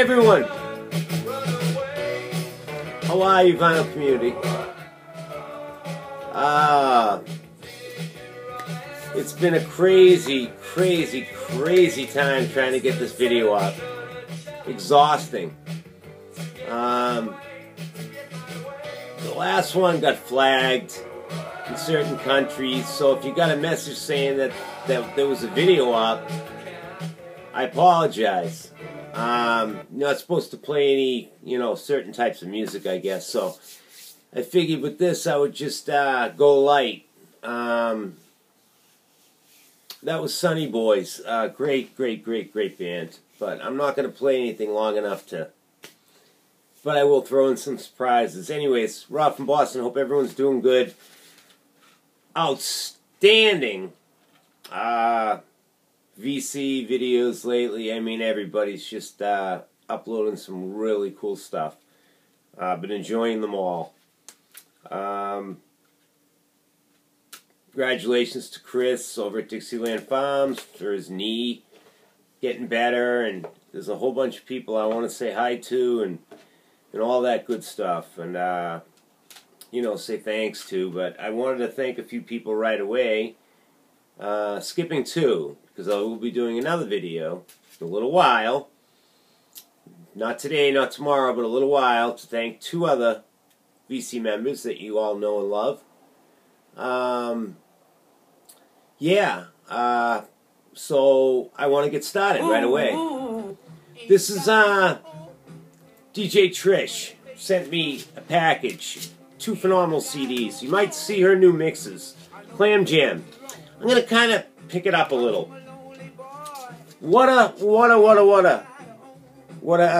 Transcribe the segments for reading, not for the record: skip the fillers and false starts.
everyone. How are you, vinyl community? It's been a crazy time trying to get this video up. Exhausting. The last one got flagged in certain countries, so if you got a message saying that there was a video up, I apologize. Not supposed to play any, certain types of music, I guess. So I figured with this I would just go light. That was Sunny Boys. Great band. But I'm not going to play anything long enough to. But I will throw in some surprises. Anyways, Rob from Boston. Hope everyone's doing good. Outstanding VC videos lately. I mean, everybody's just uploading some really cool stuff. Been enjoying them all. Congratulations to Chris over at Dixieland Farms for his knee getting better, and there's a whole bunch of people I want to say hi to and all that good stuff, and say thanks to. But I wanted to thank a few people right away, skipping two, because I will be doing another video in a little while, not today, not tomorrow, but a little while, to thank two other VC members that you all know and love. So I want to get started right away. This is DJ Trish sent me a package, 2 phenomenal CDs. You might see her new mixes. Clam Jam. I'm gonna kind of pick it up a little. What a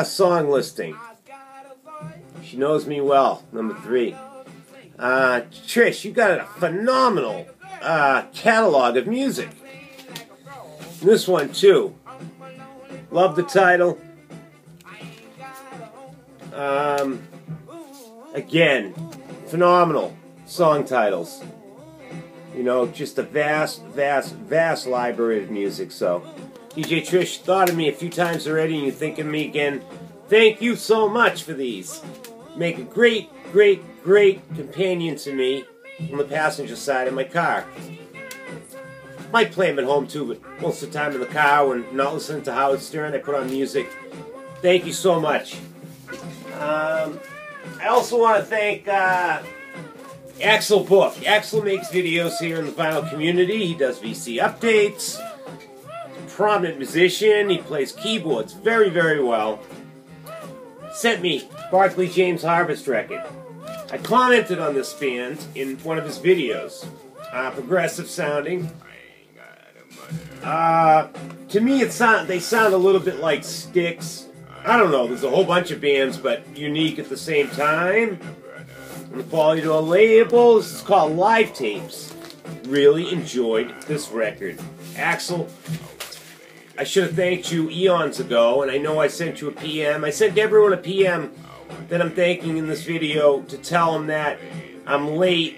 song listing. She knows me well. Number 3. Trish, you got a phenomenal catalog of music. This one too. Love the title. Again, phenomenal song titles. Just a vast library of music. So, DJ Trish thought of me a few times already, and you think of me again. Thank you so much for these. Make a great companion to me on the passenger side of my car. Might play them at home too, but most of the time in the car when not listening to Howard Stern, I put on music. Thank you so much. I also want to thank Axel Book. Axel makes videos here in the vinyl community. He does VC updates. He's a prominent musician. He plays keyboards very well. Sent me Barclay James Harvest record. I commented on this band in one of his videos. Progressive sounding. To me, they sound a little bit like Styx. I don't know, there's a whole bunch of bands, but unique at the same time. And the quality to a label. This is called Live Tapes. Really enjoyed this record. Axel, I should have thanked you eons ago, and I know I sent you a PM. I sent everyone a PM that I'm thanking in this video to tell them that I'm late.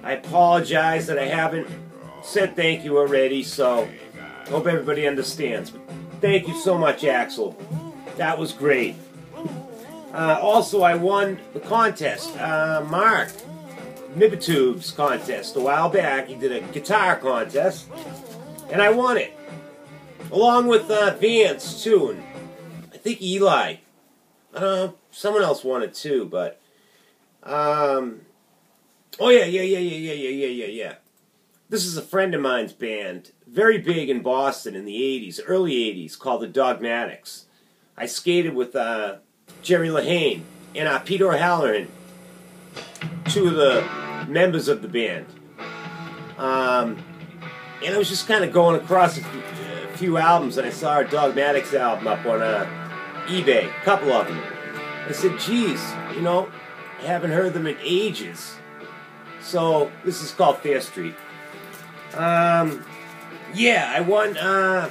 I apologize that I haven't said thank you already, so I hope everybody understands. But thank you so much, Axel. That was great. Also, I won the contest. Mark Mibitube's contest a while back. He did a guitar contest, and I won it. Along with Vance, too, and I think Eli. Someone else won it, too, but... Oh, yeah. This is a friend of mine's band, very big in Boston in the 80s, early 80s, called the Dogmatics. I skated with Jerry Lehane and Peter O'Halloran, 2 of the members of the band. And I was just kind of going across a few albums, and I saw our Dogmatics album up on eBay, a couple of them. I said, geez, I haven't heard them in ages. So, this is called Fair Street. I won a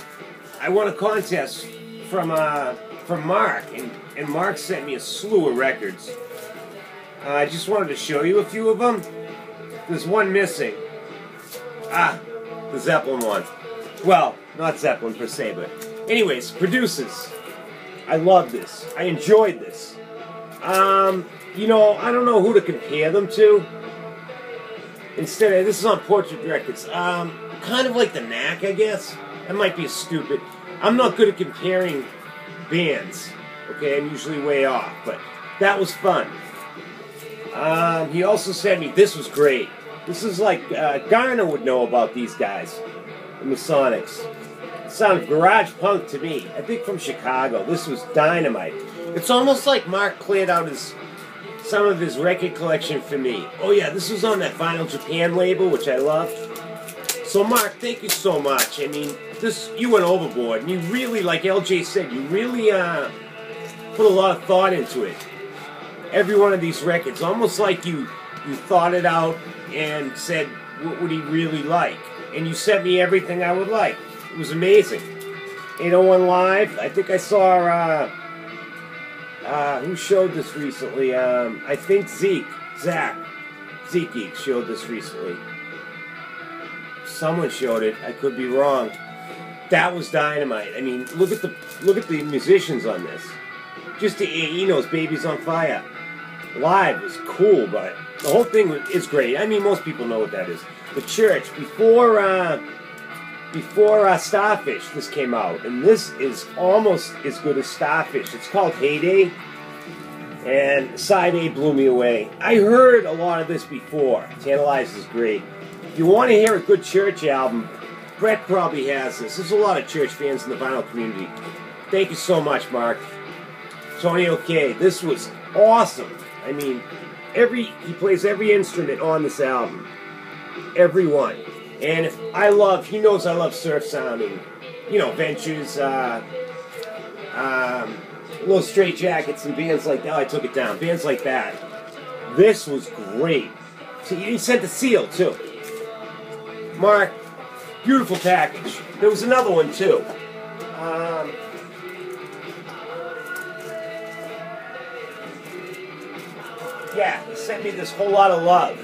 contest from Mark, and Mark sent me a slew of records. I just wanted to show you a few of them. There's one missing. The Zeppelin one. Well, not Zeppelin per se, but anyways, Produces. I love this. I enjoyed this. You know, I don't know who to compare them to. Instead of, this is on Portrait Records. Kind of like the Knack, I guess. That might be stupid. I'm not good at comparing bands. Okay, I'm usually way off, but that was fun. He also sent me, this was great. This is like, Garner would know about these guys, the Masonics. It sounded garage punk to me. I think from Chicago. This was dynamite. It's almost like Mark cleared out some of his record collection for me. Oh yeah, this was on that Vinyl Japan label, which I loved. So Mark, thank you so much. I mean, you went overboard, and you really, like LJ said, you really put a lot of thought into it. Every one of these records, almost like you thought it out and said, what would he really like? And you sent me everything I would like. It was amazing. 801 Live, I think I saw, who showed this recently? I think Zeke showed this recently. Someone showed it. I could be wrong. That was dynamite. I mean, look at the musicians on this. Just Eno's Baby's on Fire. Live was cool, but the whole thing is great. I mean, most people know what that is. The Church, before Starfish, this came out, and this is almost as good as Starfish. It's called Heyday, and Side A blew me away. I heard a lot of this before. Tantalize is great. If you want to hear a good Church album, Brett probably has this. There's a lot of Church fans in the vinyl community. Thank you so much, Mark. Tony OK, this was awesome. I mean, he plays every instrument on this album. Every one. And he knows I love surf sounding. You know, Ventures, Little Straight Jackets and bands like that. Oh, I took it down. Bands like that. This was great. So he sent the seal, too. Mark, beautiful package. There was another one, too. Yeah, he sent me this Whole Lot of Love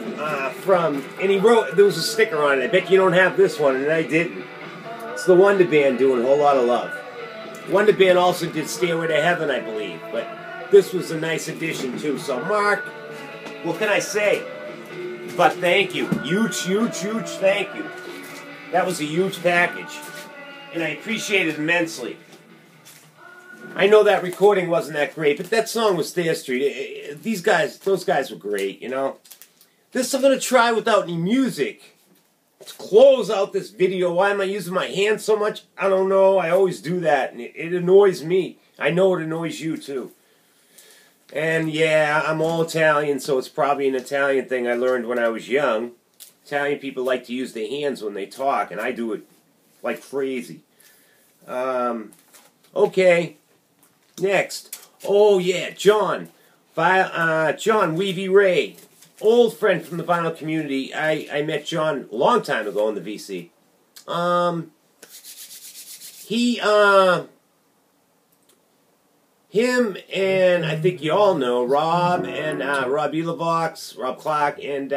and he wrote, there was a sticker on it. I bet you don't have this one, and I didn't. It's the Wonder Band doing Whole Lot of Love. Wonder Band also did Stairway to Heaven, I believe, but this was a nice addition too. So Mark, what can I say? But thank you. Huge, huge, huge thank you. That was a huge package, and I appreciate it immensely. I know that recording wasn't that great, but that song was Thayer Street. Those guys were great, you know. This I'm going to try without any music. To close out this video. Why am I using my hands so much? I don't know. I always do that, and it annoys me. I know it annoys you, too. And yeah, I'm all Italian, so it's probably an Italian thing I learned when I was young. Italian people like to use their hands when they talk, and I do it like crazy. Okay. Next, oh yeah, John Weavy Ray, old friend from the vinyl community. I met John a long time ago in the VC. Him and I think you all know Rob and Rob Elavox, Rob Clark, and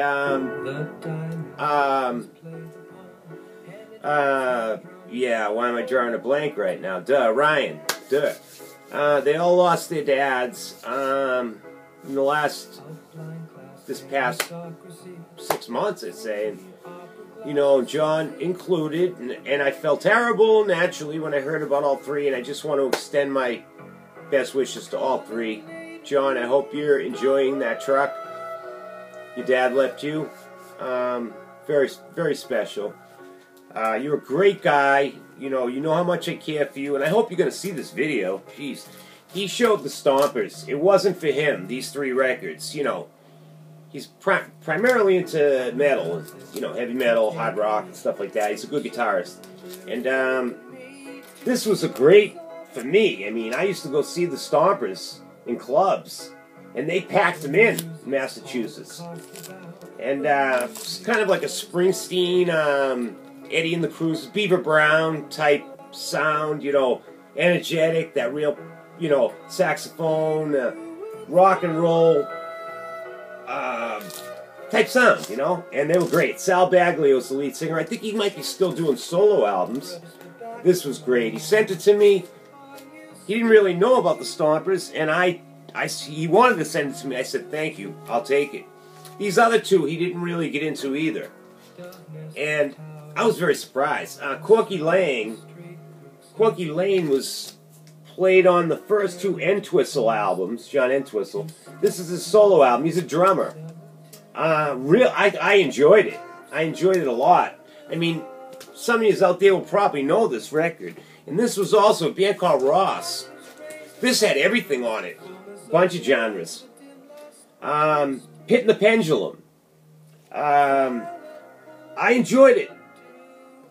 yeah, why am I drawing a blank right now? Ryan. They all lost their dads in this past 6 months, I'd say. And, you know, John included, and I felt terrible, naturally, when I heard about all three, and I just want to extend my best wishes to all three. John, I hope you're enjoying that truck. Your dad left you. Very, very special. You're a great guy. You know how much I care for you, and I hope you're going to see this video. Jeez. He showed the Stompers. It wasn't for him, these 3 records. You know, he's primarily into metal, you know, heavy metal, hard rock, and stuff like that. He's a good guitarist. And this was a great, for me, I mean, I used to go see the Stompers in clubs, and they packed them in Massachusetts. And it's kind of like a Springsteen, Eddie and the Cruisers, Beaver Brown type sound, you know, energetic, that real, you know, saxophone, rock and roll type sound, you know, and they were great. Sal Bagley was the lead singer. I think he might be still doing solo albums. This was great. He sent it to me. he didn't really know about the Stompers, and he wanted to send it to me. I said, thank you, I'll take it. These other two he didn't really get into either. And I was very surprised. Corky Lane was played on the first two Entwistle albums, John Entwistle. This is his solo album. He's a drummer. I enjoyed it. I enjoyed it a lot. I mean, some of you out there will probably know this record. And this was also a band called Ross. This had everything on it. Bunch of genres. Pit and the Pendulum. I enjoyed it.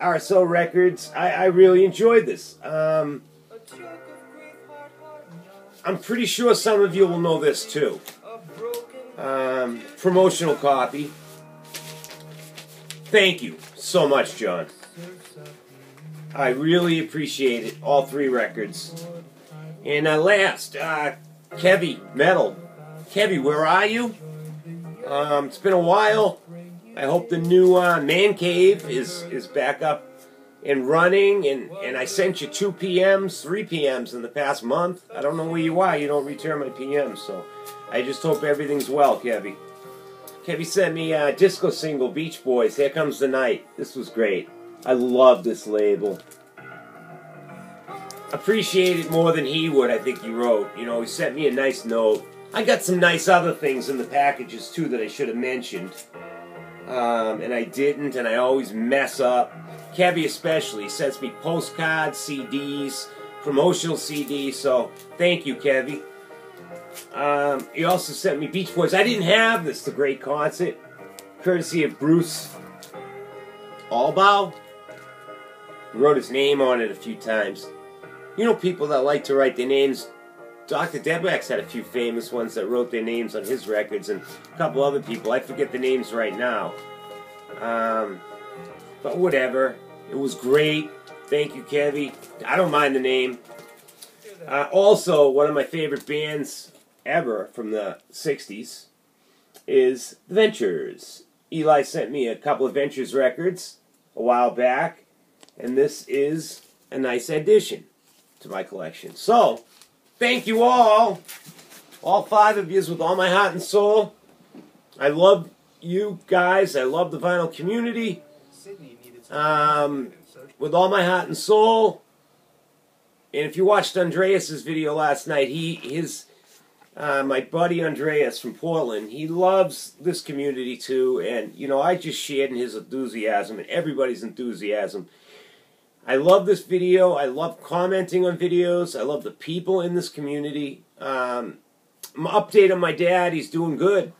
RSO Records. I really enjoyed this. I'm pretty sure some of you will know this too. Promotional copy. Thank you so much, John. I really appreciate it. All three records. And last, Kevy Metal. Kevy, where are you? It's been a while. I hope the new man cave is back up and running. And I sent you 2 PMs, 3 PMs in the past month. I don't know where you are. You don't return my PMs. So I just hope everything's well, Kevy. Kevy sent me a disco single, Beach Boys, Here Comes the Night. This was great. I love this label. Appreciate it more than he would, I think he wrote. You know, he sent me a nice note. I got some nice other things in the packages, too, that I should have mentioned. And I didn't, and I always mess up. Kevy especially sends me postcards, CDs, promotional CDs, so thank you, Kevy. He also sent me Beach Boys. I didn't have this, the great concert, courtesy of Bruce Albaugh. He wrote his name on it a few times. You know, people that like to write their names. Dr. Deadwax had a few famous ones that wrote their names on his records, and a couple other people. I forget the names right now. But whatever. It was great. Thank you, Kevy. I don't mind the name. Also, one of my favorite bands ever from the 60s is The Ventures. Eli sent me a couple of Ventures records a while back, and this is a nice addition to my collection. So, thank you all 5 of you, with all my heart and soul. I love you guys. I love the vinyl community. With all my heart and soul. And if you watched Andreas's video last night, my buddy Andreas from Portland, he loves this community too. And, you know, I just shared in his enthusiasm and everybody's enthusiasm. I love this video. I love commenting on videos. I love the people in this community. Update on my dad. He's doing good.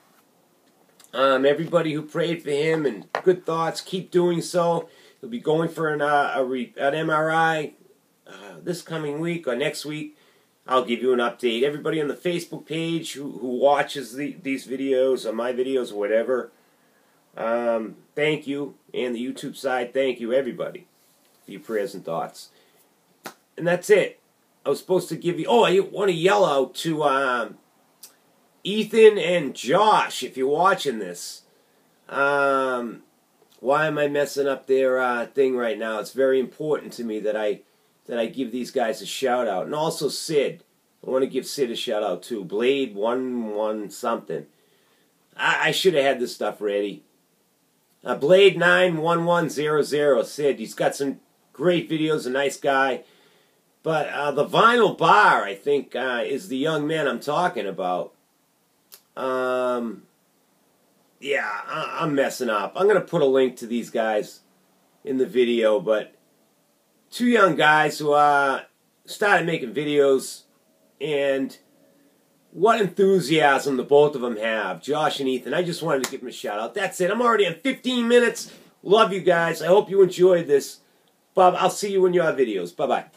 Everybody who prayed for him and good thoughts, keep doing so. He'll be going for an MRI this coming week or next week. I'll give you an update. Everybody on the Facebook page who watches these videos or my videos or whatever, thank you. And the YouTube side, thank you, everybody, for your prayers and thoughts. And that's it. I was supposed to give you... Oh, I want to yell out to Ethan and Josh, if you're watching this. Why am I messing up their thing right now? It's very important to me that I give these guys a shout out. And also Sid. I want to give Sid a shout out too. Blade 11 something. I should have had this stuff ready. Blade 91100 Sid. He's got some great videos. A nice guy. But the Vinyl Bar, I think, is the young man I'm talking about. Yeah, I'm messing up. I'm going to put a link to these guys in the video, but 2 young guys who started making videos, and what enthusiasm the both of them have, Josh and Ethan. I just wanted to give them a shout out. That's it. I'm already on 15 minutes. Love you guys. I hope you enjoyed this. Bob, I'll see you in your videos. Bye-bye.